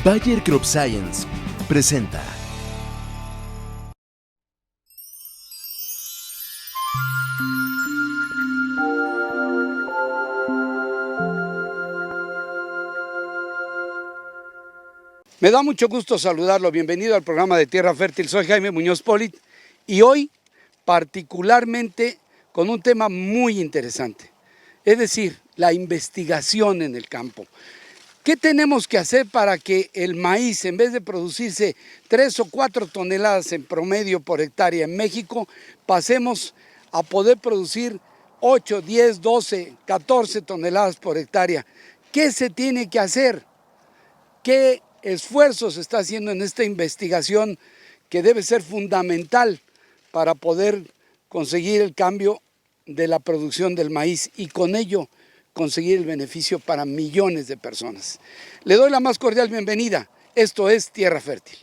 Bayer Crop Science presenta. Me da mucho gusto saludarlo. Bienvenido al programa de Tierra Fértil. Soy Jaime Muñoz Polit y hoy particularmente con un tema muy interesante, es decir, la investigación en el campo. ¿Qué tenemos que hacer para que el maíz, en vez de producirse 3 o 4 toneladas en promedio por hectárea en México, pasemos a poder producir 8, 10, 12, 14 toneladas por hectárea? ¿Qué se tiene que hacer? ¿Qué esfuerzo se está haciendo en esta investigación que debe ser fundamental para poder conseguir el cambio de la producción del maíz y con ello conseguir el beneficio para millones de personas? Le doy la más cordial bienvenida. Esto es Tierra Fértil.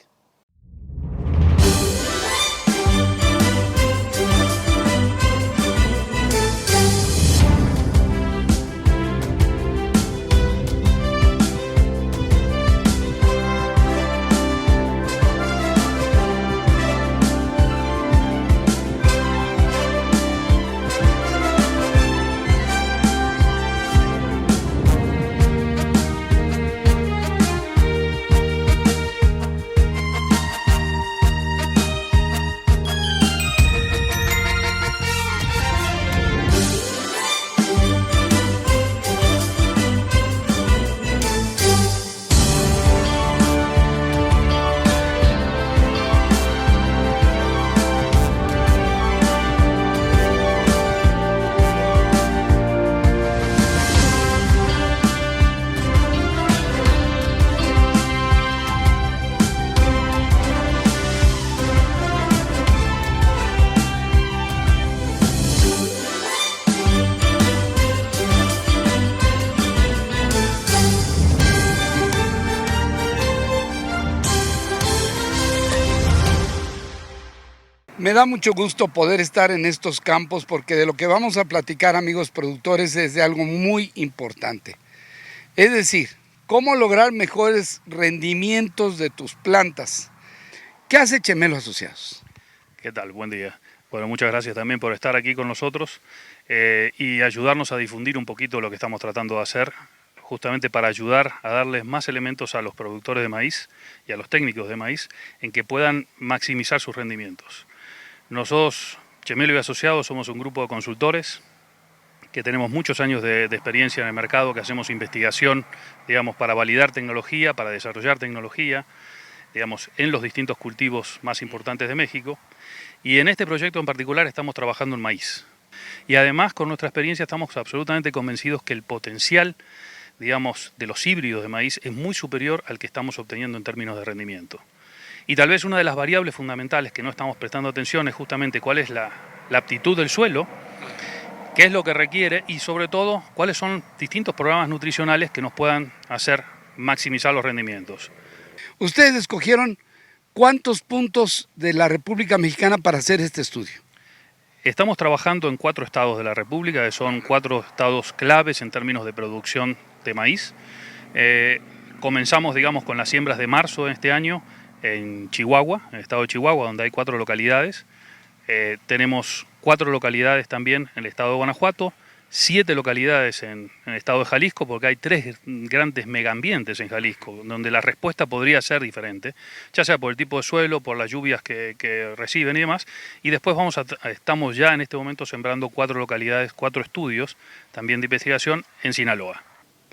Me da mucho gusto poder estar en estos campos porque de lo que vamos a platicar, amigos productores, es de algo muy importante. Es decir, cómo lograr mejores rendimientos de tus plantas. ¿Qué hace Chemelo Asociados? ¿Qué tal? Buen día. Bueno, muchas gracias también por estar aquí con nosotros y ayudarnos a difundir un poquito lo que estamos tratando de hacer, justamente para ayudar a darles más elementos a los productores de maíz y a los técnicos de maíz en que puedan maximizar sus rendimientos. Nosotros, Chemelo y Asociados, somos un grupo de consultores que tenemos muchos años de experiencia en el mercado, que hacemos investigación, digamos, para validar tecnología, para desarrollar tecnología, digamos, en los distintos cultivos más importantes de México. Y en este proyecto en particular estamos trabajando en maíz. Y además, con nuestra experiencia, estamos absolutamente convencidos que el potencial, digamos, de los híbridos de maíz es muy superior al que estamos obteniendo en términos de rendimiento. Y tal vez una de las variables fundamentales que no estamos prestando atención es justamente cuál es la aptitud del suelo, qué es lo que requiere y sobre todo cuáles son distintos programas nutricionales que nos puedan hacer maximizar los rendimientos. Ustedes escogieron ¿cuántos puntos de la República Mexicana para hacer este estudio? Estamos trabajando en 4 estados de la República, que son 4 estados claves en términos de producción de maíz. Comenzamos, digamos, con las siembras de marzo de este año en Chihuahua, en el estado de Chihuahua, donde hay 4 localidades. Tenemos 4 localidades también en el estado de Guanajuato, 7 localidades en el estado de Jalisco, porque hay 3 grandes megaambientes en Jalisco, donde la respuesta podría ser diferente, ya sea por el tipo de suelo, por las lluvias que reciben y demás. Y después estamos ya en este momento sembrando 4 localidades, 4 estudios también de investigación en Sinaloa.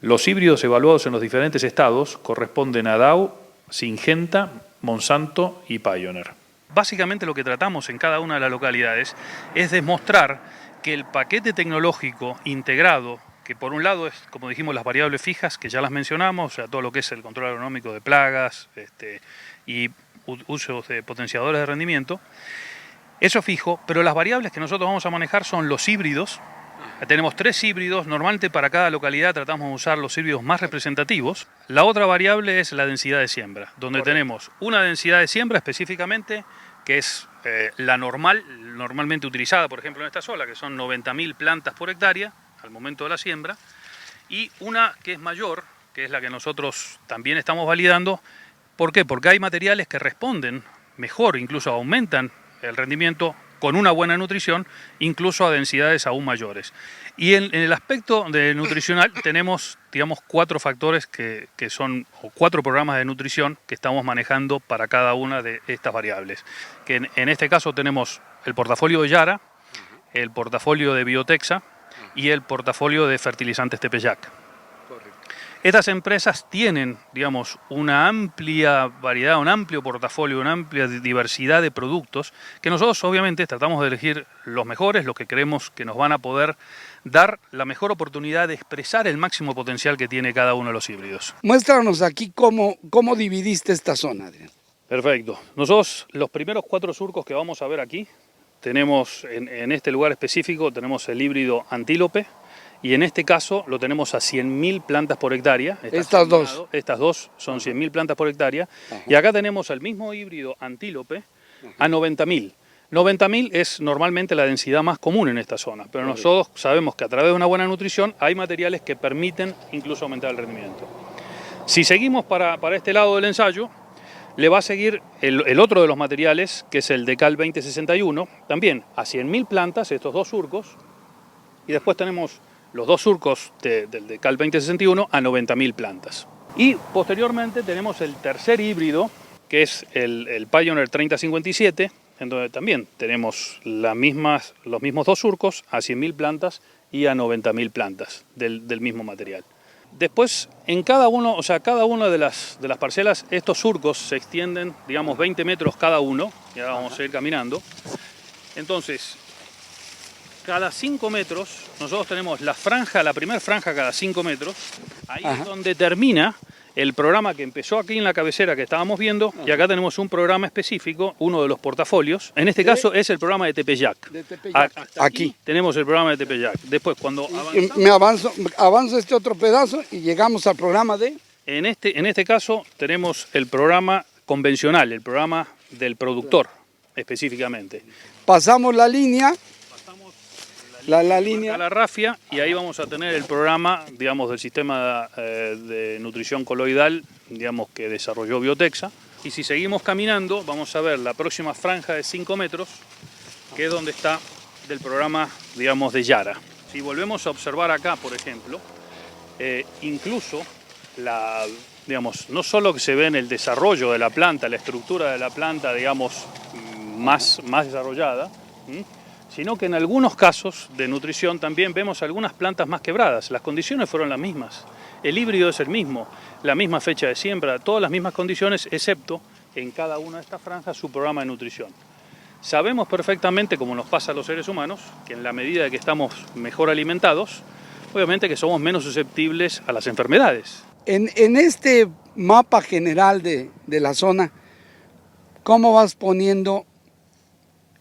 Los híbridos evaluados en los diferentes estados corresponden a Dow, Syngenta, Monsanto y Pioneer. Básicamente lo que tratamos en cada una de las localidades es demostrar que el paquete tecnológico integrado, que por un lado es, como dijimos, las variables fijas, que ya las mencionamos, o sea, todo lo que es el control agronómico de plagas y usos de potenciadores de rendimiento, eso fijo, pero las variables que nosotros vamos a manejar son los híbridos. Tenemos 3 híbridos, normalmente para cada localidad tratamos de usar los híbridos más representativos. La otra variable es la densidad de siembra, donde tenemos una densidad de siembra específicamente, que es la normalmente utilizada, por ejemplo, en esta zona, que son 90.000 plantas por hectárea al momento de la siembra, y una que es mayor, que es la que nosotros también estamos validando. ¿Por qué? Porque hay materiales que responden mejor, incluso aumentan el rendimiento con una buena nutrición, incluso a densidades aún mayores. Y en el aspecto de nutricional tenemos, digamos, 4 factores que son, o 4 programas de nutrición que estamos manejando para cada una de estas variables. Que en este caso tenemos el portafolio de Yara, el portafolio de Biotexa y el portafolio de fertilizantes Tepeyac. Estas empresas tienen, digamos, una amplia variedad, un amplio portafolio, una amplia diversidad de productos que nosotros obviamente tratamos de elegir los mejores, los que creemos que nos van a poder dar la mejor oportunidad de expresar el máximo potencial que tiene cada uno de los híbridos. Muéstranos aquí cómo dividiste esta zona, Adrián. Perfecto. Nosotros los primeros 4 surcos que vamos a ver aquí, tenemos en este lugar específico, tenemos el híbrido Antílope, y en este caso lo tenemos a 100.000 plantas por hectárea. Estas dos. Estas dos son 100.000 plantas por hectárea. Ajá. Y acá tenemos el mismo híbrido Antílope a 90.000. 90.000 es normalmente la densidad más común en esta zona, pero nosotros sabemos que a través de una buena nutrición hay materiales que permiten incluso aumentar el rendimiento. Si seguimos para este lado del ensayo, le va a seguir el otro de los materiales, que es el Decal 2061, también a 100.000 plantas, estos 2 surcos, y después tenemos los 2 surcos del Decal 2061 a 90.000 plantas. Y posteriormente tenemos el tercer híbrido, que es el Pioneer 3057, en donde también tenemos los mismos 2 surcos a 100.000 plantas y a 90.000 plantas del mismo material. Después, en cada una de las parcelas, estos surcos se extienden, digamos, 20 metros cada uno, y ahora vamos a ir caminando. Entonces, cada 5 metros, nosotros tenemos la primera franja cada 5 metros. Ahí es donde termina el programa que empezó aquí en la cabecera que estábamos viendo. Y acá tenemos un programa específico, uno de los portafolios. En este caso es el programa de Tepeyac. Aquí tenemos el programa de Tepeyac. Después, cuando avanzo este otro pedazo y llegamos al programa de... En este caso tenemos el programa convencional, el programa del productor específicamente. Pasamos la línea. La línea a la rafia, y ahí vamos a tener el programa, digamos, del sistema de nutrición coloidal, digamos, que desarrolló Biotexa. Y si seguimos caminando, vamos a ver la próxima franja de 5 metros, que es donde está del programa, digamos, de Yara. Si volvemos a observar acá, por ejemplo, incluso digamos, no solo que se ve en el desarrollo de la planta, la estructura de la planta, digamos, más desarrollada, sino que en algunos casos de nutrición también vemos algunas plantas más quebradas. Las condiciones fueron las mismas, el híbrido es el mismo, la misma fecha de siembra, todas las mismas condiciones, excepto en cada una de estas franjas su programa de nutrición. Sabemos perfectamente, como nos pasa a los seres humanos, que en la medida de que estamos mejor alimentados, obviamente que somos menos susceptibles a las enfermedades. En este mapa general de la zona, ¿cómo vas poniendo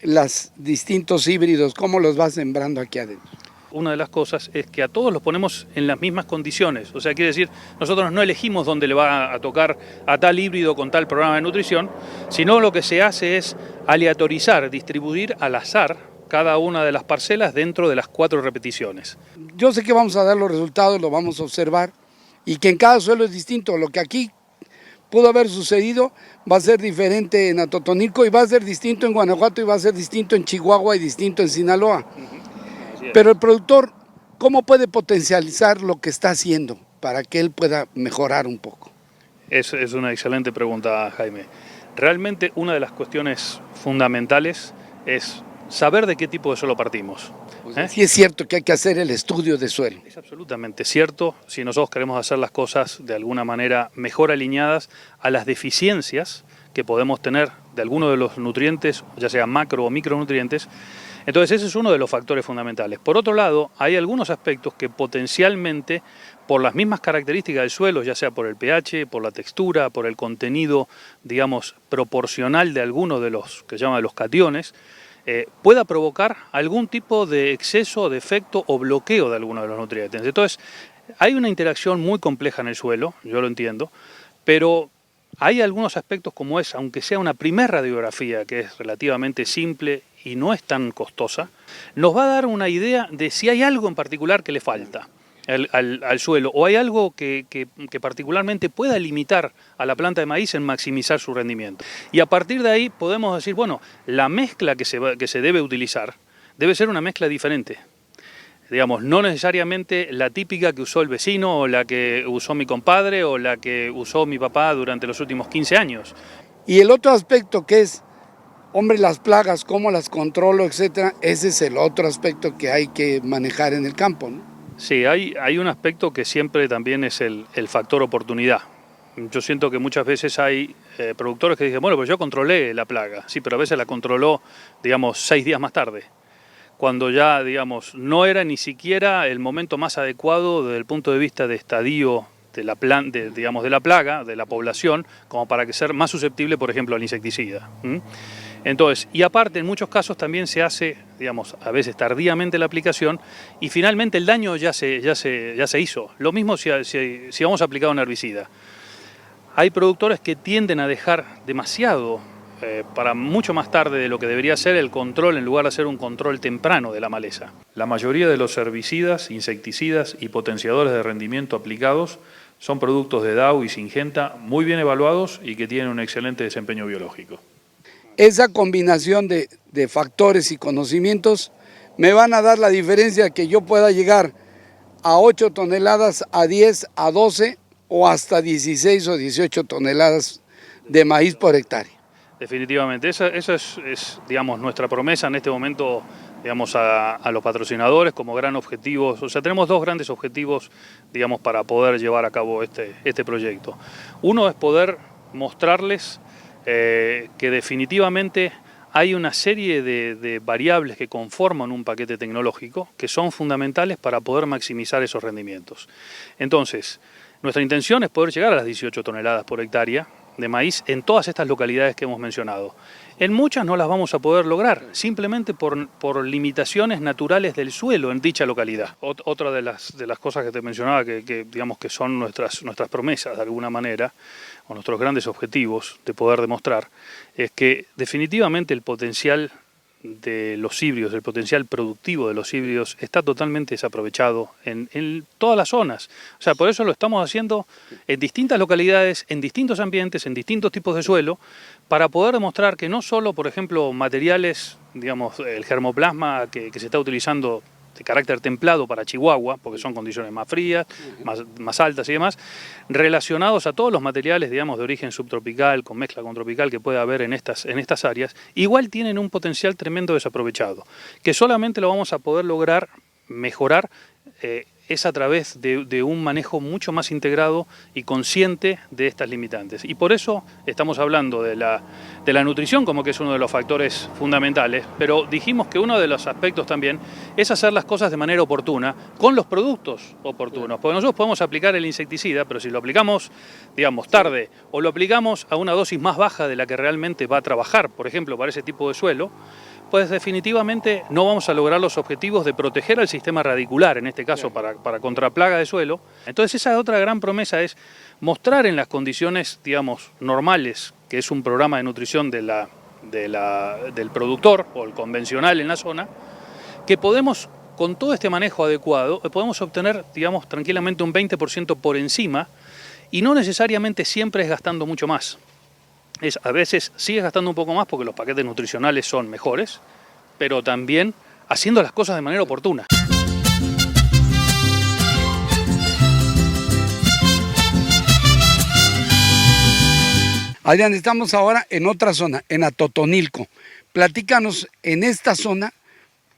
los distintos híbridos? ¿Cómo los vas sembrando aquí adentro? Una de las cosas es que a todos los ponemos en las mismas condiciones. O sea, quiere decir, nosotros no elegimos dónde le va a tocar a tal híbrido con tal programa de nutrición, sino lo que se hace es aleatorizar, distribuir al azar cada una de las parcelas dentro de las 4 repeticiones. Yo sé que vamos a dar los resultados, lo vamos a observar, y que en cada suelo es distinto. Lo que aquí pudo haber sucedido va a ser diferente en Atotonilco, y va a ser distinto en Guanajuato, y va a ser distinto en Chihuahua y distinto en Sinaloa. Pero el productor, ¿cómo puede potencializar lo que está haciendo para que él pueda mejorar un poco? Es una excelente pregunta, Jaime. Realmente una de las cuestiones fundamentales es saber de qué tipo de suelo partimos. Sí es cierto que hay que hacer el estudio de suelo. Es absolutamente cierto si nosotros queremos hacer las cosas de alguna manera mejor alineadas a las deficiencias que podemos tener de alguno de los nutrientes, ya sea macro o micronutrientes. Entonces ese es uno de los factores fundamentales. Por otro lado, hay algunos aspectos que potencialmente, por las mismas características del suelo, ya sea por el pH, por la textura, por el contenido, digamos, proporcional de algunos de los que se llaman los cationes, pueda provocar algún tipo de exceso, defecto o bloqueo de alguno de los nutrientes. Entonces, hay una interacción muy compleja en el suelo, yo lo entiendo, pero hay algunos aspectos como es, aunque sea una primera radiografía que es relativamente simple y no es tan costosa, nos va a dar una idea de si hay algo en particular que le falta. al suelo, o hay algo que particularmente pueda limitar a la planta de maíz en maximizar su rendimiento. Y a partir de ahí podemos decir, bueno, la mezcla que se debe utilizar debe ser una mezcla diferente. Digamos, no necesariamente la típica que usó el vecino, o la que usó mi compadre, o la que usó mi papá durante los últimos 15 años. Y el otro aspecto que es, hombre, las plagas, cómo las controlo, etcétera, ese es el otro aspecto que hay que manejar en el campo, ¿no? Sí, hay un aspecto que siempre también es el factor oportunidad. Yo siento que muchas veces hay productores que dicen, bueno, pues yo controlé la plaga, sí, pero a veces la controló, digamos, 6 días más tarde, cuando ya, digamos, no era ni siquiera el momento más adecuado desde el punto de vista de estadio de la plaga, de la población, como para que ser más susceptible, por ejemplo, al insecticida. Entonces, y aparte, en muchos casos también se hace, digamos, a veces tardíamente la aplicación, y finalmente el daño ya se hizo. Lo mismo si vamos a aplicar un herbicida. Hay productores que tienden a dejar demasiado, para mucho más tarde de lo que debería ser el control, en lugar de hacer un control temprano de la maleza. La mayoría de los herbicidas, insecticidas y potenciadores de rendimiento aplicados son productos de Dow y Syngenta muy bien evaluados y que tienen un excelente desempeño biológico. Esa combinación de factores y conocimientos me van a dar la diferencia que yo pueda llegar a 8 toneladas, a 10, a 12 o hasta 16 o 18 toneladas de maíz por hectárea. Definitivamente, esa es, digamos, nuestra promesa en este momento, digamos, a los patrocinadores como gran objetivo. O sea, tenemos 2 grandes objetivos, digamos, para poder llevar a cabo este proyecto. Uno es poder mostrarles que definitivamente hay una serie de variables que conforman un paquete tecnológico que son fundamentales para poder maximizar esos rendimientos. Entonces, nuestra intención es poder llegar a las 18 toneladas por hectárea de maíz en todas estas localidades que hemos mencionado. En muchas no las vamos a poder lograr, simplemente por limitaciones naturales del suelo en dicha localidad. Otra de las cosas que te mencionaba, digamos que son nuestras promesas de alguna manera, o nuestros grandes objetivos de poder demostrar, es que definitivamente el potencial de los híbridos, el potencial productivo de los híbridos está totalmente desaprovechado en todas las zonas. O sea, por eso lo estamos haciendo en distintas localidades, en distintos ambientes, en distintos tipos de suelo, para poder demostrar que no solo, por ejemplo, materiales, digamos, el germoplasma que se está utilizando de carácter templado para Chihuahua, porque son condiciones más frías, más altas y demás, relacionados a todos los materiales, digamos, de origen subtropical, con mezcla con tropical que puede haber en estas áreas, igual tienen un potencial tremendo desaprovechado, que solamente lo vamos a poder lograr mejorar es a través de un manejo mucho más integrado y consciente de estas limitantes. Y por eso estamos hablando de la nutrición como que es uno de los factores fundamentales, pero dijimos que uno de los aspectos también es hacer las cosas de manera oportuna, con los productos oportunos. Porque nosotros podemos aplicar el insecticida, pero si lo aplicamos, digamos, tarde, o lo aplicamos a una dosis más baja de la que realmente va a trabajar, por ejemplo, para ese tipo de suelo, pues definitivamente no vamos a lograr los objetivos de proteger al sistema radicular, en este caso para contraplaga de suelo. Entonces esa otra gran promesa es mostrar en las condiciones, digamos, normales, que es un programa de nutrición del productor o el convencional en la zona, que podemos, con todo este manejo adecuado, podemos obtener, digamos, tranquilamente un 20% por encima, y no necesariamente siempre es gastando mucho más. A veces sigues gastando un poco más porque los paquetes nutricionales son mejores, pero también haciendo las cosas de manera oportuna. Adrián, estamos ahora en otra zona, en Atotonilco. Platícanos en esta zona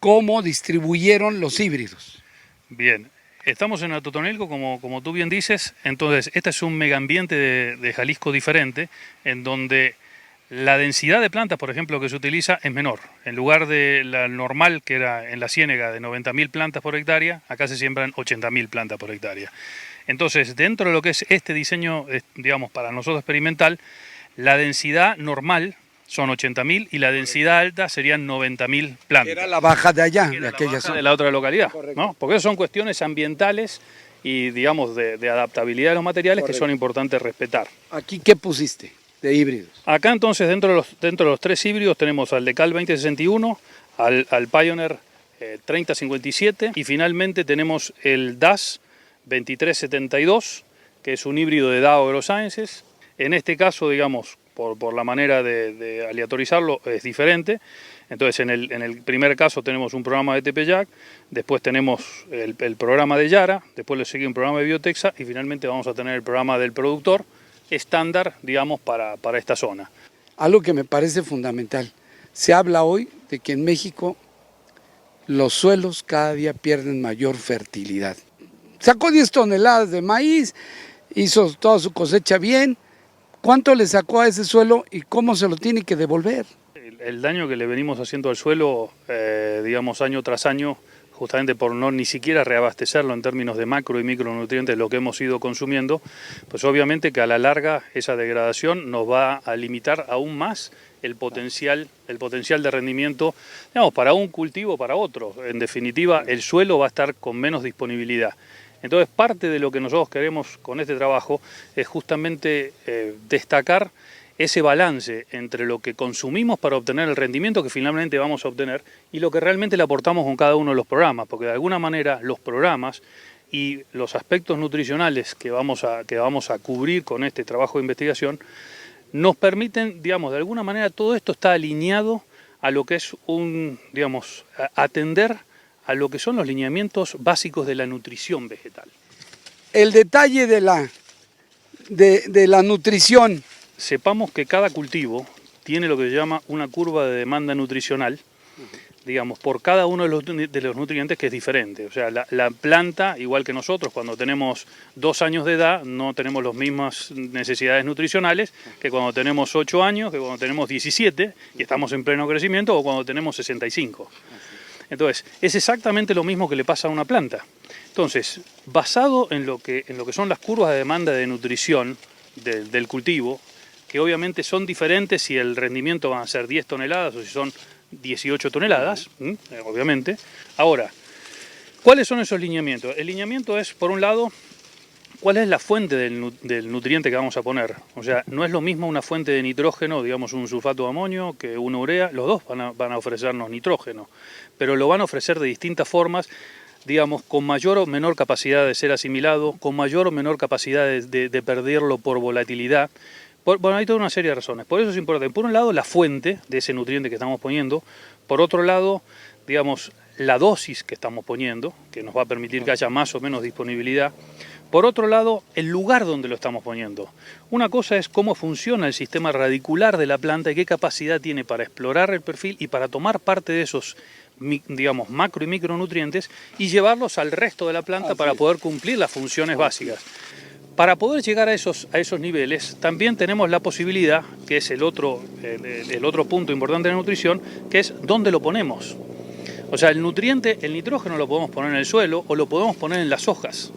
cómo distribuyeron los híbridos. Bien. Estamos en Atotonilco, como tú bien dices, entonces este es un megaambiente de Jalisco diferente, en donde la densidad de plantas, por ejemplo, que se utiliza es menor. En lugar de la normal, que era en la Ciénega de 90.000 plantas por hectárea, acá se siembran 80.000 plantas por hectárea. Entonces, dentro de lo que es este diseño, digamos, para nosotros experimental, la densidad normal son 80.000 y la densidad alta serían 90.000 plantas. Era la baja de allá, de aquella zona. De la otra localidad, ¿no? Porque eso son cuestiones ambientales y, digamos, de adaptabilidad de los materiales. Correcto. Que son importantes respetar. ¿Aquí qué pusiste de híbridos? Acá entonces, dentro de los 3 híbridos, tenemos al Decal 2061, al Pioneer 3057 y finalmente tenemos el DAS 2372, que es un híbrido de Dow AgroSciences. En este caso, digamos, por la manera de aleatorizarlo, es diferente. Entonces, en el primer caso tenemos un programa de Tepeyac, después tenemos el programa de Yara, después le sigue un programa de Biotexa y finalmente vamos a tener el programa del productor estándar, digamos, para esta zona. Algo que me parece fundamental. Se habla hoy de que en México los suelos cada día pierden mayor fertilidad. Sacó 10 toneladas de maíz, hizo toda su cosecha bien. ¿Cuánto le sacó a ese suelo y cómo se lo tiene que devolver? El daño que le venimos haciendo al suelo, digamos, año tras año, justamente por no ni siquiera reabastecerlo en términos de macro y micronutrientes, lo que hemos ido consumiendo, pues obviamente que a la larga esa degradación nos va a limitar aún más el potencial de rendimiento, digamos, para un cultivo o para otro. En definitiva, el suelo va a estar con menos disponibilidad. Entonces, parte de lo que nosotros queremos con este trabajo es justamente destacar ese balance entre lo que consumimos para obtener el rendimiento que finalmente vamos a obtener y lo que realmente le aportamos con cada uno de los programas, porque de alguna manera los programas y los aspectos nutricionales que vamos a cubrir con este trabajo de investigación nos permiten, digamos, de alguna manera todo esto está alineado a lo que es atender a lo que son los lineamientos básicos de la nutrición vegetal. El detalle de la nutrición. Sepamos que cada cultivo tiene lo que se llama una curva de demanda nutricional, digamos, por cada uno de los nutrientes que es diferente. O sea, la planta, igual que nosotros, cuando tenemos 2 años de edad, no tenemos las mismas necesidades nutricionales que cuando tenemos 8 años, que cuando tenemos 17 y estamos en pleno crecimiento, o cuando tenemos 65. Entonces, es exactamente lo mismo que le pasa a una planta. Entonces, basado en lo que son las curvas de demanda de nutrición del cultivo, que obviamente son diferentes si el rendimiento van a ser 10 toneladas o si son 18 toneladas, obviamente. Ahora, ¿cuáles son esos lineamientos? El lineamiento es, por un lado, ¿cuál es la fuente del nutriente que vamos a poner? O sea, no es lo mismo una fuente de nitrógeno, digamos un sulfato de amonio, que una urea. Los dos van a ofrecernos nitrógeno, pero lo van a ofrecer de distintas formas, digamos, con mayor o menor capacidad de ser asimilado, con mayor o menor capacidad de perderlo por volatilidad. Bueno, hay toda una serie de razones. Por eso es importante, por un lado, la fuente de ese nutriente que estamos poniendo. Por otro lado, digamos, la dosis que estamos poniendo, que nos va a permitir que haya más o menos disponibilidad. Por otro lado, el lugar donde lo estamos poniendo. Una cosa es cómo funciona el sistema radicular de la planta y qué capacidad tiene para explorar el perfil y para tomar parte de esos, digamos, macro y micronutrientes y llevarlos al resto de la planta para poder cumplir las funciones básicas. Para poder llegar a esos niveles, también tenemos la posibilidad, que es el otro punto importante de la nutrición, que es dónde lo ponemos. O sea, el nitrógeno lo podemos poner en el suelo o lo podemos poner en las hojas.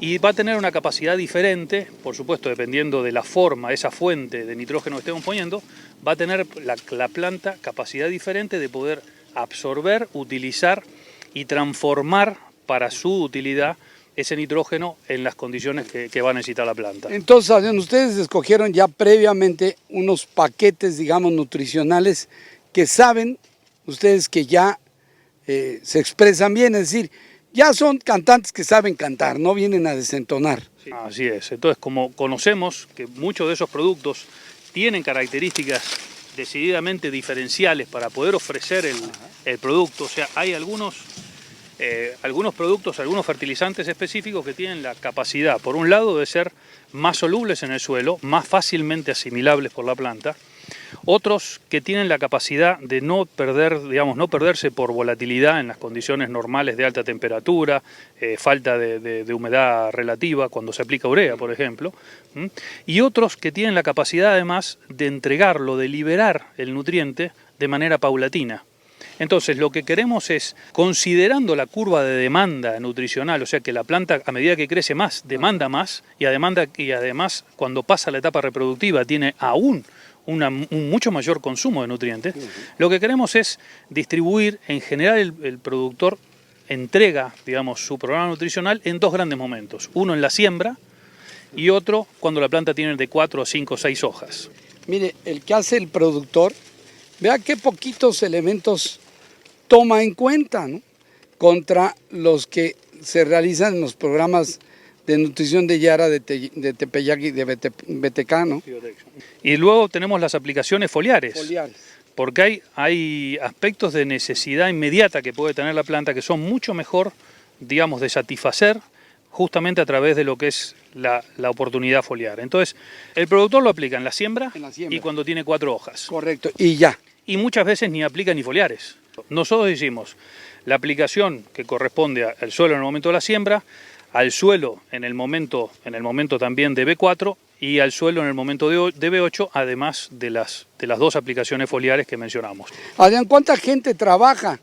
Y va a tener una capacidad diferente, por supuesto, dependiendo de la forma, esa fuente de nitrógeno que estemos poniendo, va a tener la planta capacidad diferente de poder absorber, utilizar y transformar para su utilidad ese nitrógeno en las condiciones que va a necesitar la planta. Entonces, ustedes escogieron ya previamente unos paquetes, digamos, nutricionales que saben ustedes que ya se expresan bien, es decir, ya son cantantes que saben cantar, no vienen a desentonar. Sí, así es. Entonces, como conocemos que muchos de esos productos tienen características decididamente diferenciales para poder ofrecer el producto, o sea, hay algunos productos, algunos fertilizantes específicos que tienen la capacidad, por un lado, de ser más solubles en el suelo, más fácilmente asimilables por la planta, otros que tienen la capacidad de no perderse por volatilidad en las condiciones normales de alta temperatura, falta de humedad relativa cuando se aplica urea, por ejemplo, y otros que tienen la capacidad además de entregarlo, de liberar el nutriente de manera paulatina. Entonces, lo que queremos es, considerando la curva de demanda nutricional, o sea que la planta a medida que crece más, demanda más, y además cuando pasa la etapa reproductiva tiene aún un mucho mayor consumo de nutrientes, lo que queremos es distribuir, en general el productor entrega, digamos, su programa nutricional en 2 grandes momentos, uno en la siembra y otro cuando la planta tiene de 4, 5, 6 hojas. Mire, el que hace el productor, vea qué poquitos elementos toma en cuenta, ¿no?, contra los que se realizan en los programas de nutrición de Yara, de Tepeyac y de BTK, ¿no? Y luego tenemos las aplicaciones foliares. Foliares. Porque hay aspectos de necesidad inmediata que puede tener la planta que son mucho mejor, digamos, de satisfacer justamente a través de lo que es la oportunidad foliar. Entonces, el productor lo aplica en la siembra y cuando tiene 4 hojas. Correcto, y ya. Y muchas veces ni aplica ni foliares. Nosotros hicimos la aplicación que corresponde al suelo en el momento de la siembra, al suelo en el momento también de B4 y al suelo en el momento de B8, además de las 2 aplicaciones foliares que mencionamos. Adrián, ¿cuánta gente trabaja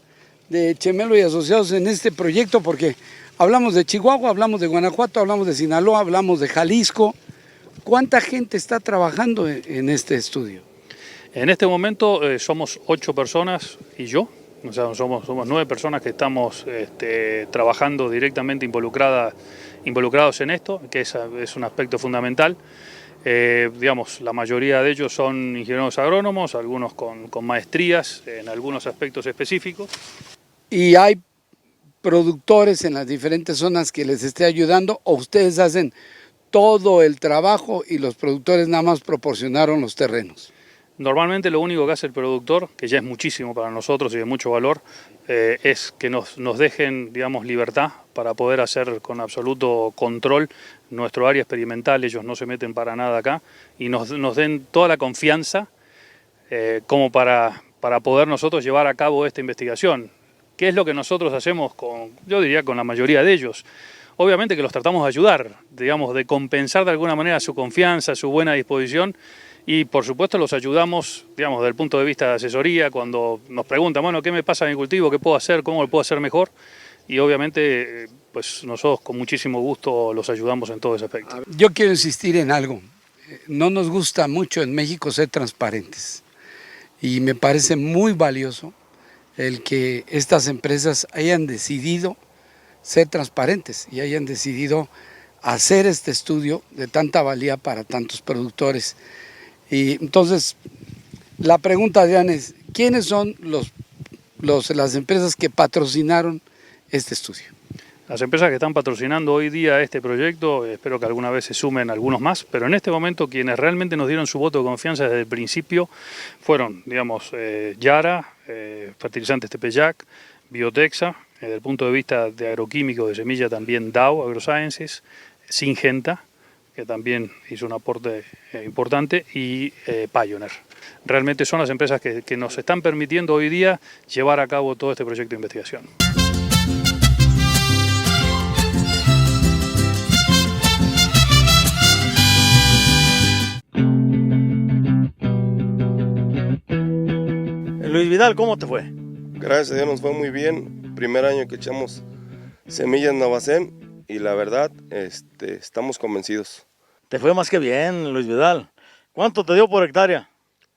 de Chemelo y Asociados en este proyecto? Porque hablamos de Chihuahua, hablamos de Guanajuato, hablamos de Sinaloa, hablamos de Jalisco. ¿Cuánta gente está trabajando en este estudio? En este momento somos 8 personas y yo. O sea, somos 9 personas que estamos trabajando directamente involucrados en esto, que es un aspecto fundamental. Digamos, la mayoría de ellos son ingenieros agrónomos, algunos con maestrías en algunos aspectos específicos. ¿Y hay productores en las diferentes zonas que les esté ayudando o ustedes hacen todo el trabajo y los productores nada más proporcionaron los terrenos? Normalmente lo único que hace el productor, que ya es muchísimo para nosotros y de mucho valor, es que nos dejen, digamos, libertad para poder hacer con absoluto control nuestro área experimental. Ellos no se meten para nada acá y nos den toda la confianza como para poder nosotros llevar a cabo esta investigación. ¿Qué es lo que nosotros hacemos yo diría, con la mayoría de ellos? Obviamente que los tratamos de ayudar, digamos, de compensar de alguna manera su confianza, su buena disposición. Y por supuesto los ayudamos, digamos, desde el punto de vista de asesoría, cuando nos preguntan, bueno, ¿qué me pasa en mi cultivo? ¿Qué puedo hacer? ¿Cómo lo puedo hacer mejor? Y obviamente, pues nosotros con muchísimo gusto los ayudamos en todo ese aspecto. Yo quiero insistir en algo. No nos gusta mucho en México ser transparentes. Y me parece muy valioso el que estas empresas hayan decidido ser transparentes y hayan decidido hacer este estudio de tanta valía para tantos productores. Y entonces, la pregunta, Adrián, es, ¿quiénes son las empresas que patrocinaron este estudio? Las empresas que están patrocinando hoy día este proyecto, espero que alguna vez se sumen algunos más, pero en este momento quienes realmente nos dieron su voto de confianza desde el principio fueron, digamos, Yara, Fertilizantes Tepeyac, Biotexa, desde el punto de vista de agroquímico de semilla también Dow AgroSciences, Syngenta, que también hizo un aporte importante, y Pioneer. Realmente son las empresas que nos están permitiendo hoy día llevar a cabo todo este proyecto de investigación. Luis Vidal, ¿cómo te fue? Gracias a Dios nos fue muy bien. Primer año que echamos semillas Novacem y la verdad estamos convencidos. Te fue más que bien, Luis Vidal. ¿Cuánto te dio por hectárea?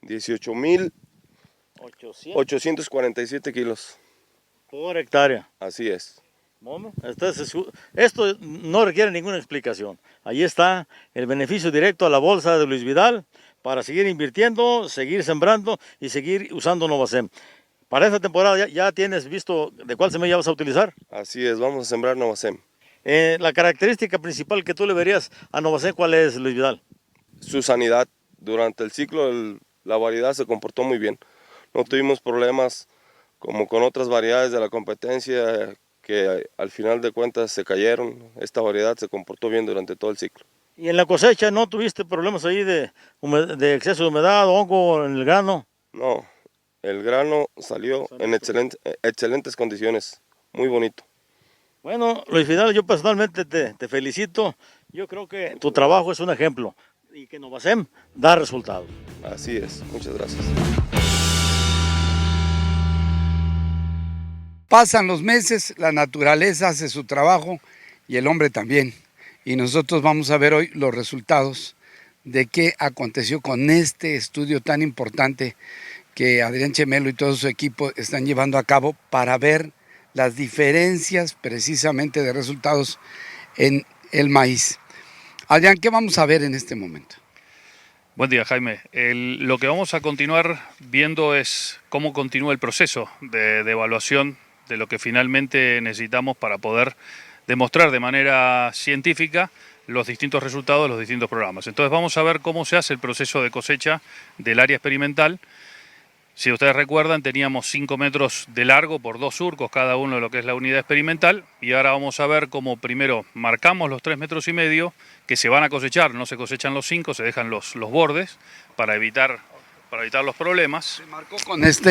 18.847 kilos. Por hectárea. Así es. Bueno, esto no requiere ninguna explicación. Ahí está el beneficio directo a la bolsa de Luis Vidal para seguir invirtiendo, seguir sembrando y seguir usando Novacem. Para esta temporada ya tienes visto de cuál semilla vas a utilizar. Así es, vamos a sembrar Novacem. La característica principal que tú le verías a Novacem, ¿cuál es, Luis Vidal? Su sanidad. Durante el ciclo la variedad se comportó muy bien. No tuvimos problemas como con otras variedades de la competencia que al final de cuentas se cayeron. Esta variedad se comportó bien durante todo el ciclo. ¿Y en la cosecha no tuviste problemas ahí de exceso de humedad, hongo en el grano? No, el grano salió en excelentes condiciones, muy bonito. Bueno, Luis Vidal, yo personalmente te felicito. Yo creo que tu trabajo es un ejemplo y que Novacem da resultados. Así es, muchas gracias. Pasan los meses, la naturaleza hace su trabajo y el hombre también. Y nosotros vamos a ver hoy los resultados de qué aconteció con este estudio tan importante que Adrián Chemelo y todo su equipo están llevando a cabo para ver las diferencias precisamente de resultados en el maíz. Adrián, ¿qué vamos a ver en este momento? Buen día, Jaime. Lo que vamos a continuar viendo es cómo continúa el proceso de evaluación de lo que finalmente necesitamos para poder demostrar de manera científica los distintos resultados de los distintos programas. Entonces vamos a ver cómo se hace el proceso de cosecha del área experimental. Si ustedes recuerdan, teníamos 5 metros de largo por 2 surcos cada uno de lo que es la unidad experimental, y ahora vamos a ver cómo primero marcamos los 3,5 metros que se van a cosechar, no se cosechan los 5, se dejan los bordes para evitar los problemas. Se marcó con esta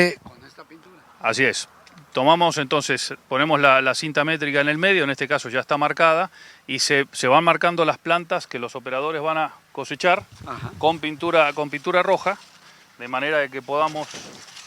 pintura. Así es. Tomamos entonces, ponemos la cinta métrica en el medio, en este caso ya está marcada, y se van marcando las plantas que los operadores van a cosechar con pintura roja, de manera de que podamos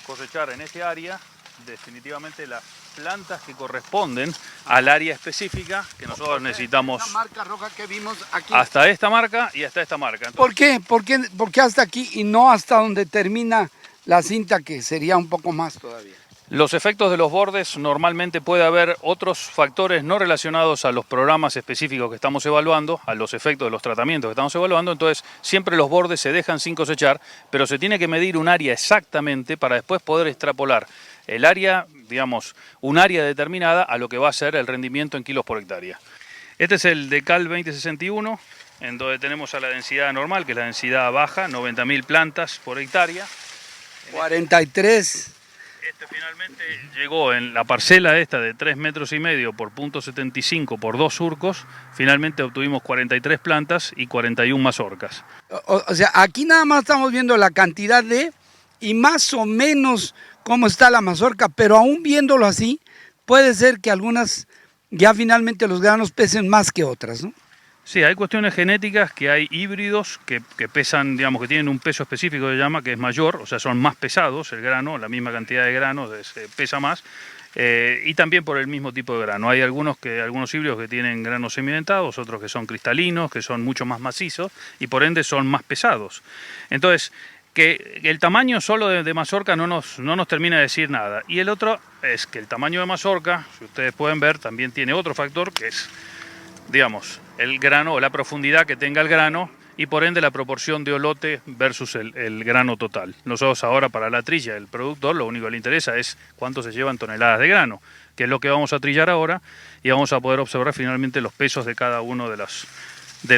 cosechar en ese área definitivamente las plantas que corresponden al área específica que nosotros necesitamos. La marca roja que vimos aquí. Hasta esta marca y hasta esta marca. Entonces, ¿Por qué hasta aquí y no hasta donde termina la cinta, que sería un poco más todavía? Los efectos de los bordes, normalmente puede haber otros factores no relacionados a los programas específicos que estamos evaluando, a los efectos de los tratamientos que estamos evaluando, entonces siempre los bordes se dejan sin cosechar, pero se tiene que medir un área exactamente para después poder extrapolar el área, digamos, un área determinada a lo que va a ser el rendimiento en kilos por hectárea. Este es el Decal 2061, en donde tenemos a la densidad normal, que es la densidad baja, 90.000 plantas por hectárea. 43. Este finalmente llegó en la parcela esta de 3,5 metros por 0,75 por 2 surcos. Finalmente obtuvimos 43 plantas y 41 mazorcas. O sea, aquí nada más estamos viendo la cantidad y más o menos cómo está la mazorca, pero aún viéndolo así, puede ser que algunas ya finalmente los granos pesen más que otras, ¿no? Sí, hay cuestiones genéticas, que hay híbridos que pesan, digamos, que tienen un peso específico, se llama, que es mayor, o sea, son más pesados el grano, la misma cantidad de grano pesa más, y también por el mismo tipo de grano. Hay algunos híbridos que tienen granos semidentados, otros que son cristalinos, que son mucho más macizos, y por ende son más pesados. Entonces, que el tamaño solo de mazorca no nos termina de decir nada. Y el otro es que el tamaño de mazorca, si ustedes pueden ver, también tiene otro factor, que es, digamos, el grano o la profundidad que tenga el grano, y por ende la proporción de olote versus el grano total. Nosotros ahora, para la trilla del productor, lo único que le interesa es cuánto se llevan toneladas de grano, que es lo que vamos a trillar ahora, y vamos a poder observar finalmente los pesos de cada una de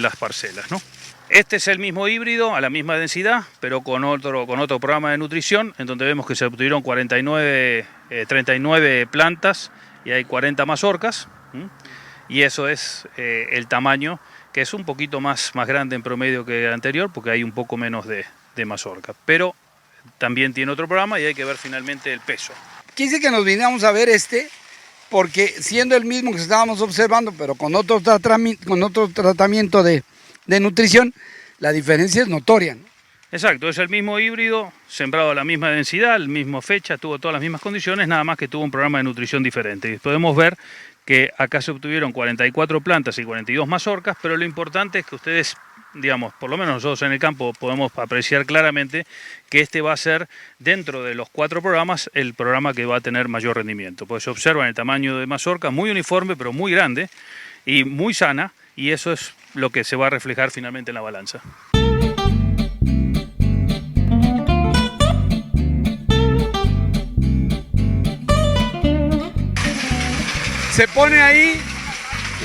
las parcelas, ¿no? Este es el mismo híbrido, a la misma densidad, pero con otro programa de nutrición, en donde vemos que se obtuvieron 39 plantas y hay 40 mazorcas. Y eso es el tamaño, que es un poquito más grande en promedio que el anterior, porque hay un poco menos de mazorca. Pero también tiene otro programa y hay que ver finalmente el peso. Quise que nos viniéramos a ver porque siendo el mismo que estábamos observando, pero con otro tratamiento de nutrición, la diferencia es notoria, ¿no? Exacto, es el mismo híbrido, sembrado a la misma densidad, la misma fecha, tuvo todas las mismas condiciones, nada más que tuvo un programa de nutrición diferente. Y podemos ver que acá se obtuvieron 44 plantas y 42 mazorcas, pero lo importante es que ustedes, digamos, por lo menos nosotros en el campo podemos apreciar claramente que este va a ser, dentro de los 4 programas, el programa que va a tener mayor rendimiento. Pues se observa el tamaño de mazorca muy uniforme, pero muy grande y muy sana, y eso es lo que se va a reflejar finalmente en la balanza. Se pone ahí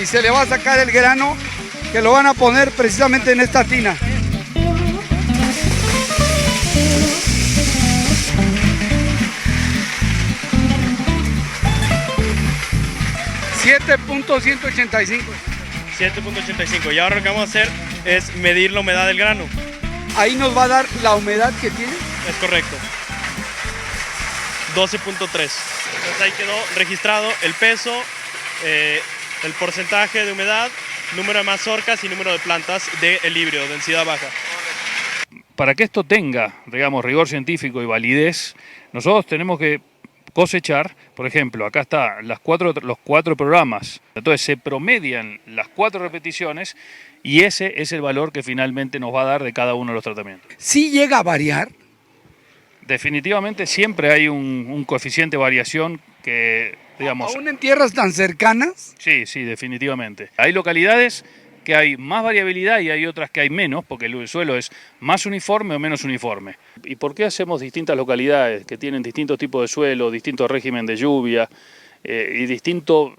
y se le va a sacar el grano, que lo van a poner precisamente en esta tina. $7.185. Y ahora lo que vamos a hacer es medir la humedad del grano. Ahí nos va a dar la humedad que tiene. Es correcto. 12.3. Entonces ahí quedó registrado el peso, el porcentaje de humedad, número de mazorcas y número de plantas del híbrido, densidad baja. Para que esto tenga, digamos, rigor científico y validez, nosotros tenemos que cosechar, por ejemplo, acá está los 4 programas, entonces se promedian las 4 repeticiones y ese es el valor que finalmente nos va a dar de cada uno de los tratamientos. ¿Sí llega a variar? Definitivamente siempre hay un coeficiente de variación que, digamos... ¿Aún en tierras tan cercanas? Sí, definitivamente. Hay localidades que hay más variabilidad y hay otras que hay menos, porque el suelo es más uniforme o menos uniforme. ¿Y por qué hacemos distintas localidades que tienen distintos tipos de suelo, distintos régimen de lluvia y distintos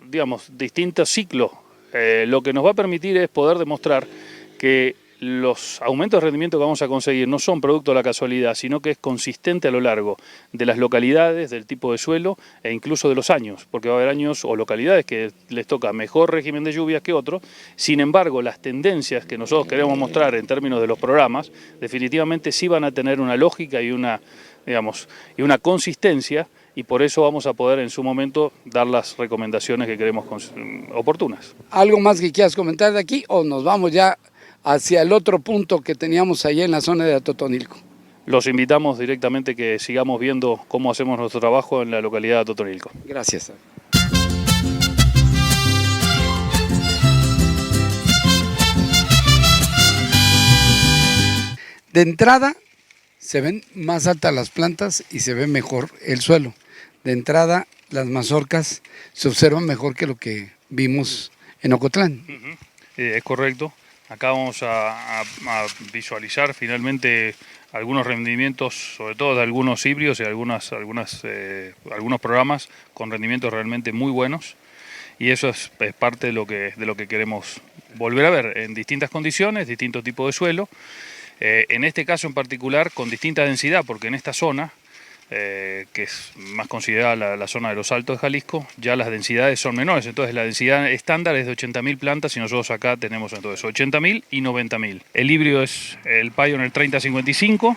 ciclos lo que nos va a permitir es poder demostrar que los aumentos de rendimiento que vamos a conseguir no son producto de la casualidad, sino que es consistente a lo largo de las localidades, del tipo de suelo e incluso de los años, porque va a haber años o localidades que les toca mejor régimen de lluvias que otros. Sin embargo, las tendencias que nosotros queremos mostrar en términos de los programas definitivamente sí van a tener una lógica y una consistencia, y por eso vamos a poder en su momento dar las recomendaciones que creemos oportunas. ¿Algo más que quieras comentar de aquí o nos vamos ya hacia el otro punto que teníamos allá en la zona de Atotonilco? Los invitamos directamente que sigamos viendo cómo hacemos nuestro trabajo en la localidad de Atotonilco. Gracias. De entrada se ven más altas las plantas y se ve mejor el suelo. De entrada las mazorcas se observan mejor que lo que vimos en Ocotlán. Es correcto. Acá vamos a visualizar finalmente algunos rendimientos, sobre todo de algunos híbridos y algunos programas con rendimientos realmente muy buenos, y eso es parte de lo que queremos volver a ver en distintas condiciones, distintos tipos de suelo, en este caso en particular con distinta densidad, porque en esta zona, que es más considerada la zona de los Altos de Jalisco, ya las densidades son menores, entonces la densidad estándar es de 80.000 plantas y nosotros acá tenemos entonces 80.000 y 90.000. El híbrido es el Pioneer 3055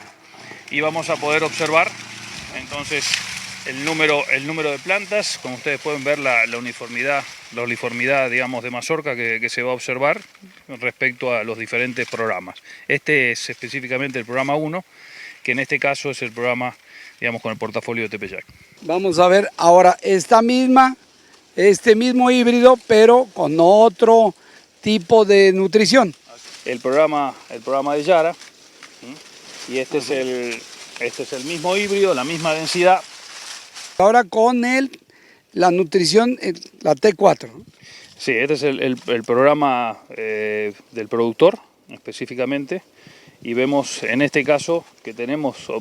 y vamos a poder observar entonces el número de plantas. Como ustedes pueden ver, la uniformidad digamos de mazorca que se va a observar respecto a los diferentes programas. Este es específicamente el programa 1, que en este caso es el programa, digamos, con el portafolio de Tepeyac. Vamos a ver ahora este mismo híbrido, pero con otro tipo de nutrición. El programa de Yara, y este es el mismo híbrido, la misma densidad. Ahora con la nutrición, la T4. Sí, este es el programa del productor específicamente. Y vemos en este caso que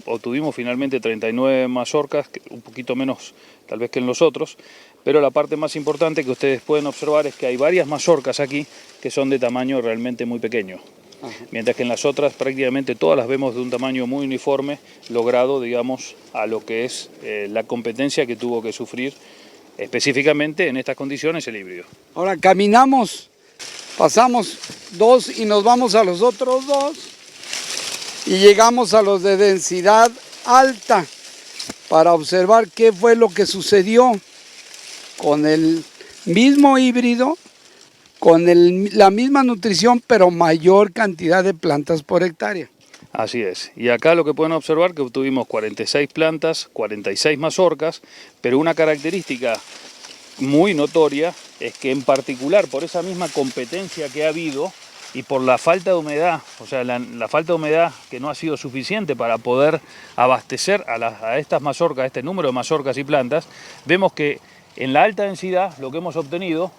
obtuvimos finalmente 39 mazorcas, un poquito menos tal vez que en los otros, pero la parte más importante que ustedes pueden observar es que hay varias mazorcas aquí que son de tamaño realmente muy pequeño. Ajá. Mientras que en las otras prácticamente todas las vemos de un tamaño muy uniforme, logrado, digamos, a lo que es la competencia que tuvo que sufrir específicamente en estas condiciones el híbrido. Ahora caminamos, pasamos 2 y nos vamos a los otros 2. Y llegamos a los de densidad alta para observar qué fue lo que sucedió con el mismo híbrido, con la misma nutrición, pero mayor cantidad de plantas por hectárea. Así es. Y acá lo que pueden observar que obtuvimos 46 plantas, 46 mazorcas, pero una característica muy notoria es que en particular por esa misma competencia que ha habido, y por la falta de humedad, o sea, la falta de humedad que no ha sido suficiente para poder abastecer a estas mazorcas, a este número de mazorcas y plantas, vemos que en la alta densidad lo que hemos obtenido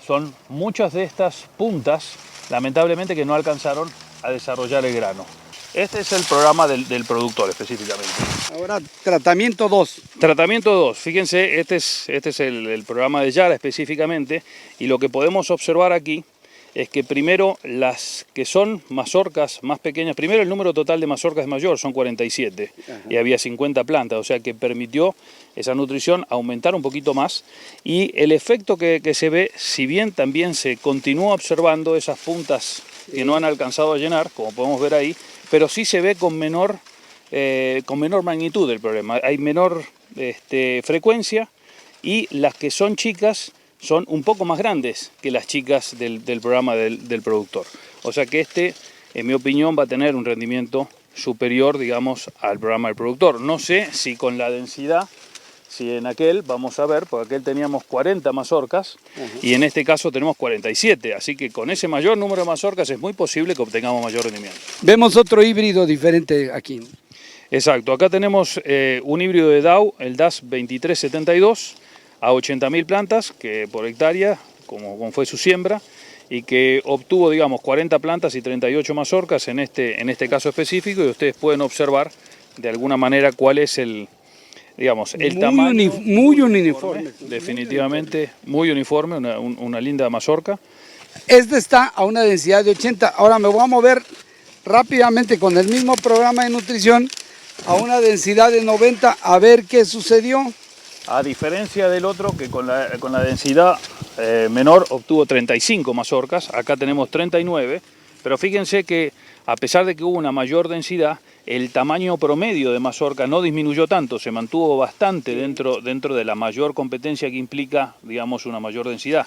son muchas de estas puntas, lamentablemente, que no alcanzaron a desarrollar el grano. Este es el programa del productor específicamente. Ahora, tratamiento 2. Tratamiento 2, fíjense, este es el programa de Yara específicamente, y lo que podemos observar aquí es que primero las que son mazorcas más pequeñas, primero el número total de mazorcas es mayor, son 47, ajá, y había 50 plantas, o sea que permitió esa nutrición aumentar un poquito más, y el efecto que se ve, si bien también se continúa observando esas puntas que no han alcanzado a llenar, como podemos ver ahí, pero sí se ve con menor magnitud el problema, hay menor frecuencia, y las que son chicas son un poco más grandes que las chicas del programa del productor. O sea que en mi opinión, va a tener un rendimiento superior, digamos, al programa del productor. No sé si con la densidad, si en aquel, vamos a ver, porque aquel teníamos 40 mazorcas, y en este caso tenemos 47, así que con ese mayor número de mazorcas es muy posible que obtengamos mayor rendimiento. Vemos otro híbrido diferente aquí. Exacto, acá tenemos un híbrido de Dow, el DAS 2372, a 80.000 plantas que por hectárea, como fue su siembra, y que obtuvo, digamos, 40 plantas y 38 mazorcas en este caso específico, y ustedes pueden observar de alguna manera cuál es el tamaño. Muy uniforme. Definitivamente muy uniforme, una linda mazorca, Este está a una densidad de 80. Ahora me voy a mover rápidamente con el mismo programa de nutrición a una densidad de 90 a ver qué sucedió. A diferencia del otro que con la densidad menor obtuvo 35 mazorcas, acá tenemos 39, pero fíjense que a pesar de que hubo una mayor densidad, el tamaño promedio de mazorca no disminuyó tanto, se mantuvo bastante dentro de la mayor competencia que implica, digamos, una mayor densidad.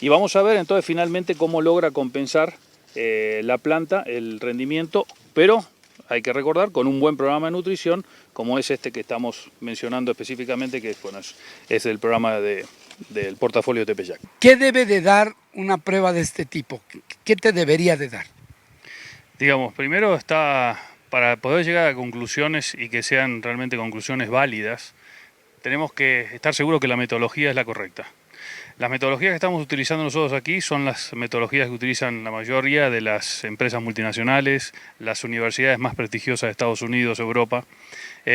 Y vamos a ver entonces finalmente cómo logra compensar la planta el rendimiento, pero hay que recordar con un buen programa de nutrición como es este que estamos mencionando específicamente, que bueno, es el programa del portafolio de Tepeyac. ¿Qué debe de dar una prueba de este tipo? ¿Qué te debería de dar? Digamos, primero está, para poder llegar a conclusiones y que sean realmente conclusiones válidas, tenemos que estar seguros que la metodología es la correcta. Las metodologías que estamos utilizando nosotros aquí son las metodologías que utilizan la mayoría de las empresas multinacionales, las universidades más prestigiosas de Estados Unidos, Europa,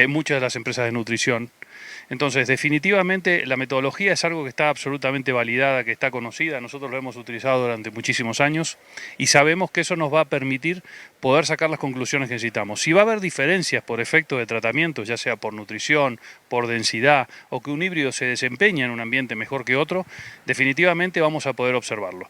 muchas de las empresas de nutrición. Entonces, definitivamente la metodología es algo que está absolutamente validada, que está conocida, nosotros lo hemos utilizado durante muchísimos años y sabemos que eso nos va a permitir poder sacar las conclusiones que necesitamos. Si va a haber diferencias por efecto de tratamiento, ya sea por nutrición, por densidad o que un híbrido se desempeña en un ambiente mejor que otro, definitivamente vamos a poder observarlo.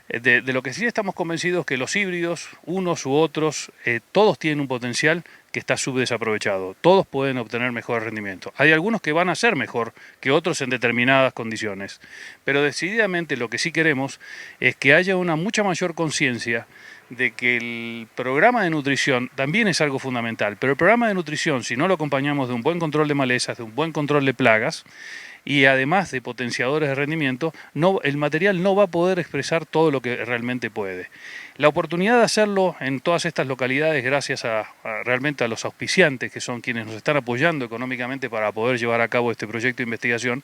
De lo que sí estamos convencidos que los híbridos, unos u otros, todos tienen un potencial que está subdesaprovechado. Todos pueden obtener mejor rendimiento. Hay algunos que van a ser mejor que otros en determinadas condiciones. Pero decididamente lo que sí queremos es que haya una mucha mayor conciencia de que el programa de nutrición también es algo fundamental. Pero el programa de nutrición, si no lo acompañamos de un buen control de malezas, de un buen control de plagas, y además de potenciadores de rendimiento, el material no va a poder expresar todo lo que realmente puede. La oportunidad de hacerlo en todas estas localidades, gracias realmente a los auspiciantes, que son quienes nos están apoyando económicamente para poder llevar a cabo este proyecto de investigación,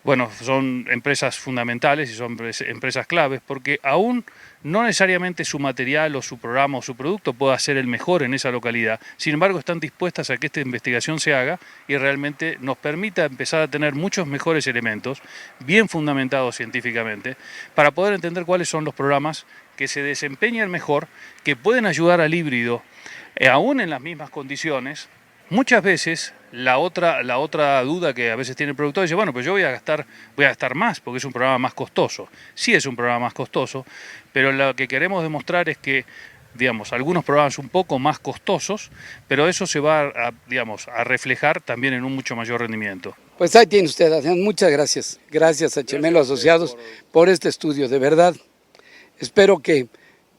bueno, son empresas fundamentales y son empresas claves porque aún no necesariamente su material o su programa o su producto pueda ser el mejor en esa localidad. Sin embargo, están dispuestas a que esta investigación se haga y realmente nos permita empezar a tener muchos mejores elementos, bien fundamentados científicamente, para poder entender cuáles son los programas que se desempeñan mejor, que pueden ayudar al híbrido, aún en las mismas condiciones. Muchas veces la otra duda que a veces tiene el productor dice, bueno, pues yo voy a gastar más porque es un programa más costoso. Sí es un programa más costoso, pero lo que queremos demostrar es que, digamos, algunos programas un poco más costosos, pero eso se va a reflejar también en un mucho mayor rendimiento. Pues ahí tiene usted, Adrián. Muchas gracias. Gracias a Chemelo Asociados por este estudio, de verdad. Espero que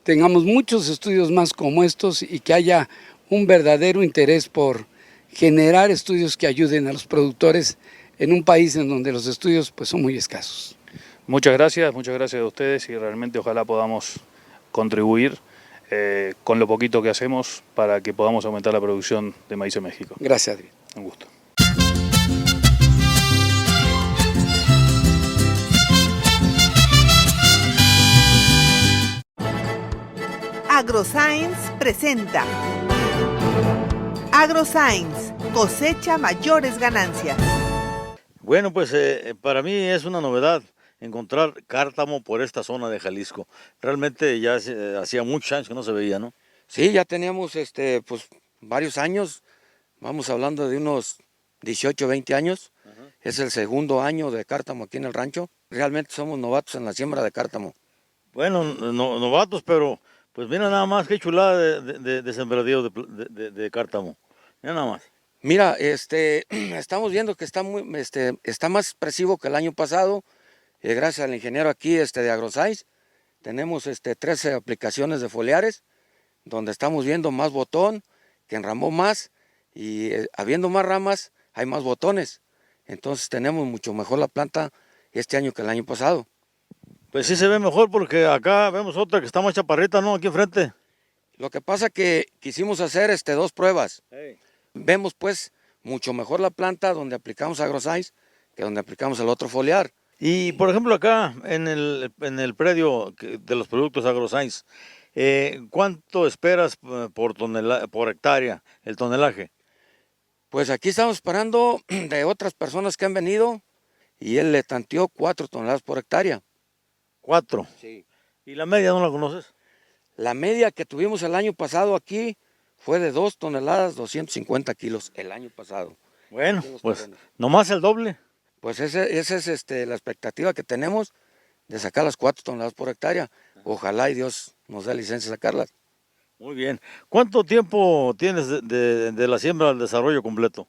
tengamos muchos estudios más como estos y que haya un verdadero interés por generar estudios que ayuden a los productores en un país en donde los estudios pues son muy escasos. Muchas gracias a ustedes y realmente ojalá podamos contribuir con lo poquito que hacemos para que podamos aumentar la producción de maíz en México. Gracias, Adrián. Un gusto. AgroScience presenta AgroScience, cosecha mayores ganancias. Bueno, pues para mí es una novedad encontrar cártamo por esta zona de Jalisco. Realmente ya hacía muchos años que no se veía, ¿no? Sí, ya teníamos pues varios años, vamos hablando de unos 18, 20 años. Es el segundo año de cártamo aquí en el rancho. Realmente somos novatos en la siembra de cártamo. Bueno, novatos, pero pues mira nada más qué chulada de sembradío de cártamo. Mira nada más. Mira, estamos viendo que está más expresivo que el año pasado. Gracias al ingeniero aquí de AgroScience. Tenemos 13 aplicaciones de foliares, donde estamos viendo más botón, que enramó más, y habiendo más ramas, hay más botones. Entonces tenemos mucho mejor la planta este año que el año pasado. Pues sí se ve mejor porque acá vemos otra que está más chaparrita, ¿no? Aquí enfrente. Lo que pasa que quisimos hacer 2 pruebas. Hey. Vemos pues mucho mejor la planta donde aplicamos AgroScience que donde aplicamos el otro foliar. Y por ejemplo acá en el predio de los productos AgroScience, ¿cuánto esperas por hectárea el tonelaje? Pues aquí estamos esperando de otras personas que han venido y él le tanteó 4 toneladas por hectárea. 4. Sí. ¿Y la media no la conoces? La media que tuvimos el año pasado aquí fue de 2 toneladas 250 kilos el año pasado. Bueno, Aquí en los pues terrenos. nomás el doble. Pues esa es la expectativa que tenemos de sacar las 4 toneladas por hectárea. Ojalá y Dios nos dé licencia de sacarlas. Muy bien. ¿Cuánto tiempo tienes de la siembra al desarrollo completo?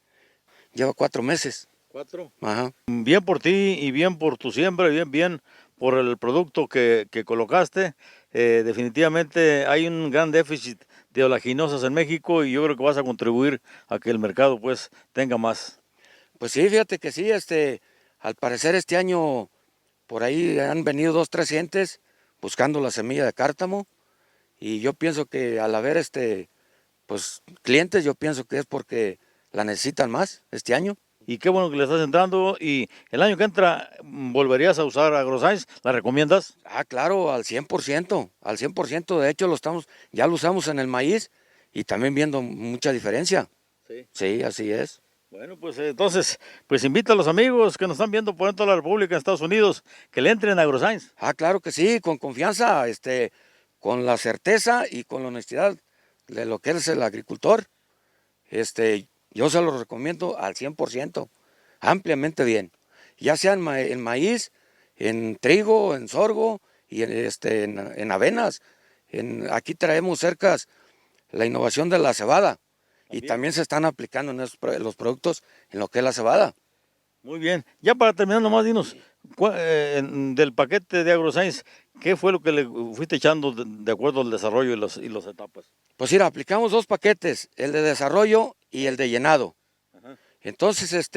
Lleva 4 meses. 4. Ajá. Bien por ti y bien por tu siembra y bien por el producto que colocaste. Definitivamente hay un gran déficit de oleaginosas en México y yo creo que vas a contribuir a que el mercado pues tenga más. Pues sí, fíjate que sí, al parecer este año por ahí han venido 2, 3 gentes buscando la semilla de cártamo y yo pienso que al haber pues clientes, yo pienso que es porque la necesitan más este año. Y qué bueno que le estás entrando y el año que entra volverías a usar AgroScience, ¿la recomiendas? Ah, claro, al 100%, de hecho ya lo usamos en el maíz y también viendo mucha diferencia. Sí. Sí, así es. Bueno, pues entonces, pues invita a los amigos que nos están viendo por toda la República, en Estados Unidos, que le entren a AgroScience. Ah, claro que sí, con confianza, con la certeza y con la honestidad de lo que es el agricultor. Yo se lo recomiendo al 100%, ampliamente bien. Ya sea en maíz, en trigo, en sorgo y en avenas. Aquí traemos cerca la innovación de la cebada. Y también se están aplicando en los productos en lo que es la cebada. Muy bien. Ya para terminar nomás, dinos, del paquete de AgroScience, ¿qué fue lo que le fuiste echando de acuerdo al desarrollo y las etapas? Pues mira, aplicamos 2 paquetes, el de desarrollo y el de llenado. Ajá. Entonces,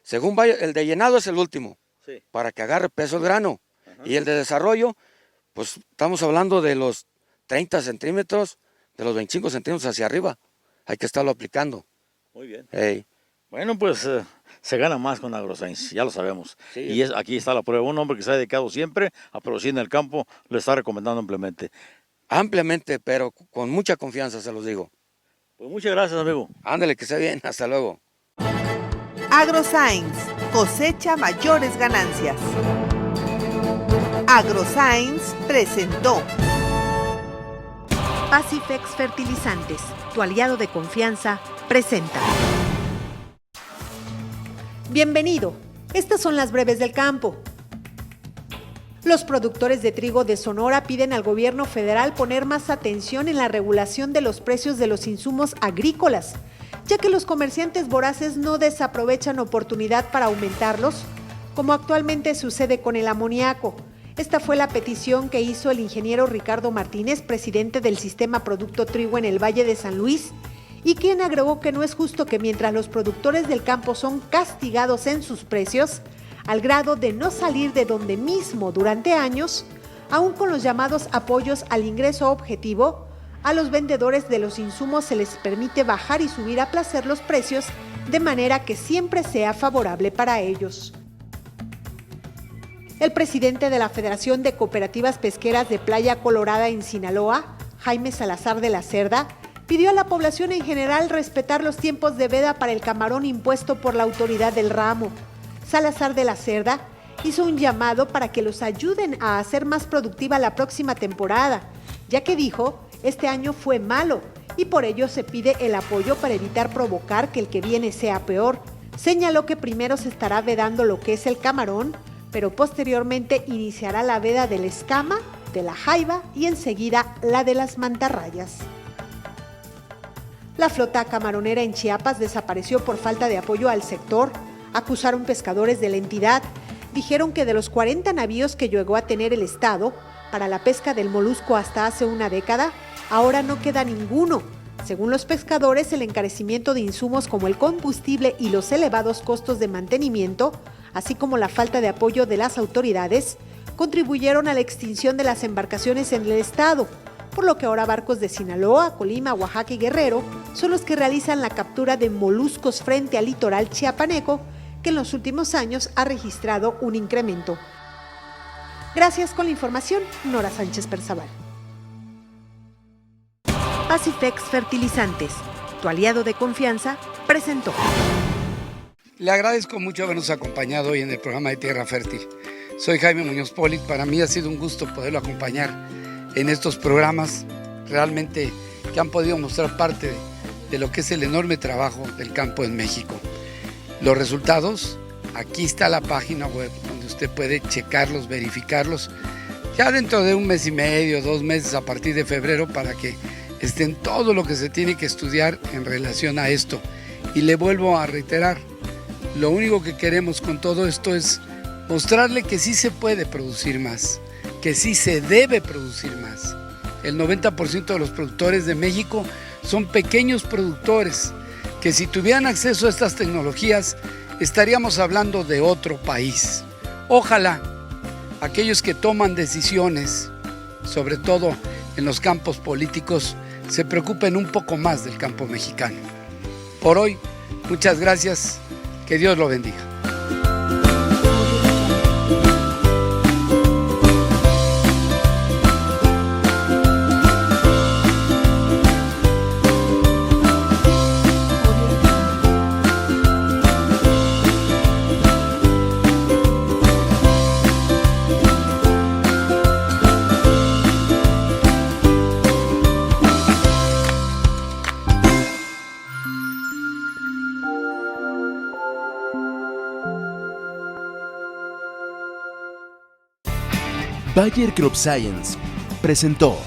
según vaya, el de llenado es el último, Sí. para que agarre peso el grano. Ajá. Y el de desarrollo, pues estamos hablando de los 30 centímetros, de los 25 centímetros hacia arriba. Hay que estarlo aplicando. Muy bien. Ey. Bueno, pues se gana más con AgroScience, ya lo sabemos. Sí. Y aquí está la prueba. Un hombre que se ha dedicado siempre a producir en el campo, lo está recomendando ampliamente. Ampliamente, pero con mucha confianza se los digo. Pues muchas gracias, amigo. Ándale, que esté bien. Hasta luego. AgroScience, cosecha mayores ganancias. AgroScience presentó Pacifex Fertilizantes, tu aliado de confianza, presenta. Bienvenido, estas son las breves del campo. Los productores de trigo de Sonora piden al gobierno federal poner más atención en la regulación de los precios de los insumos agrícolas, ya que los comerciantes voraces no desaprovechan oportunidad para aumentarlos, como actualmente sucede con el amoníaco. Esta fue la petición que hizo el ingeniero Ricardo Martínez, presidente del Sistema Producto Trigo en el Valle de San Luis, y quien agregó que no es justo que mientras los productores del campo son castigados en sus precios, al grado de no salir de donde mismo durante años, aún con los llamados apoyos al ingreso objetivo, a los vendedores de los insumos se les permite bajar y subir a placer los precios de manera que siempre sea favorable para ellos. El presidente de la Federación de Cooperativas Pesqueras de Playa Colorada en Sinaloa, Jaime Salazar de la Cerda, pidió a la población en general respetar los tiempos de veda para el camarón impuesto por la autoridad del ramo. Salazar de la Cerda hizo un llamado para que los ayuden a hacer más productiva la próxima temporada, ya que dijo, este año fue malo y por ello se pide el apoyo para evitar provocar que el que viene sea peor. Señaló que primero se estará vedando lo que es el camarón, pero posteriormente iniciará la veda de la escama, de la jaiba y enseguida la de las mantarrayas. La flota camaronera en Chiapas desapareció por falta de apoyo al sector. Acusaron pescadores de la entidad. Dijeron que de los 40 navíos que llegó a tener el Estado para la pesca del molusco hasta hace una década, ahora no queda ninguno. Según los pescadores, el encarecimiento de insumos como el combustible y los elevados costos de mantenimiento, así como la falta de apoyo de las autoridades, contribuyeron a la extinción de las embarcaciones en el Estado, por lo que ahora barcos de Sinaloa, Colima, Oaxaca y Guerrero son los que realizan la captura de moluscos frente al litoral chiapaneco, que en los últimos años ha registrado un incremento. Gracias con la información, Nora Sánchez Perzaval. Pacifex Fertilizantes, tu aliado de confianza, presentó. Le agradezco mucho habernos acompañado hoy en el programa de Tierra Fértil. Soy Jaime Muñoz Polit. Para mí ha sido un gusto poderlo acompañar en estos programas realmente que han podido mostrar parte de lo que es el enorme trabajo del campo en México. Los resultados, aquí está la página web donde usted puede checarlos, verificarlos, ya dentro de 1 mes y medio, 2 meses a partir de febrero, para que estén todo lo que se tiene que estudiar en relación a esto. Y le vuelvo a reiterar, lo único que queremos con todo esto es mostrarle que sí se puede producir más, que sí se debe producir más. El 90% de los productores de México son pequeños productores que si tuvieran acceso a estas tecnologías estaríamos hablando de otro país. Ojalá aquellos que toman decisiones, sobre todo en los campos políticos, se preocupen un poco más del campo mexicano. Por hoy, muchas gracias, que Dios lo bendiga. Bayer Crop Science presentó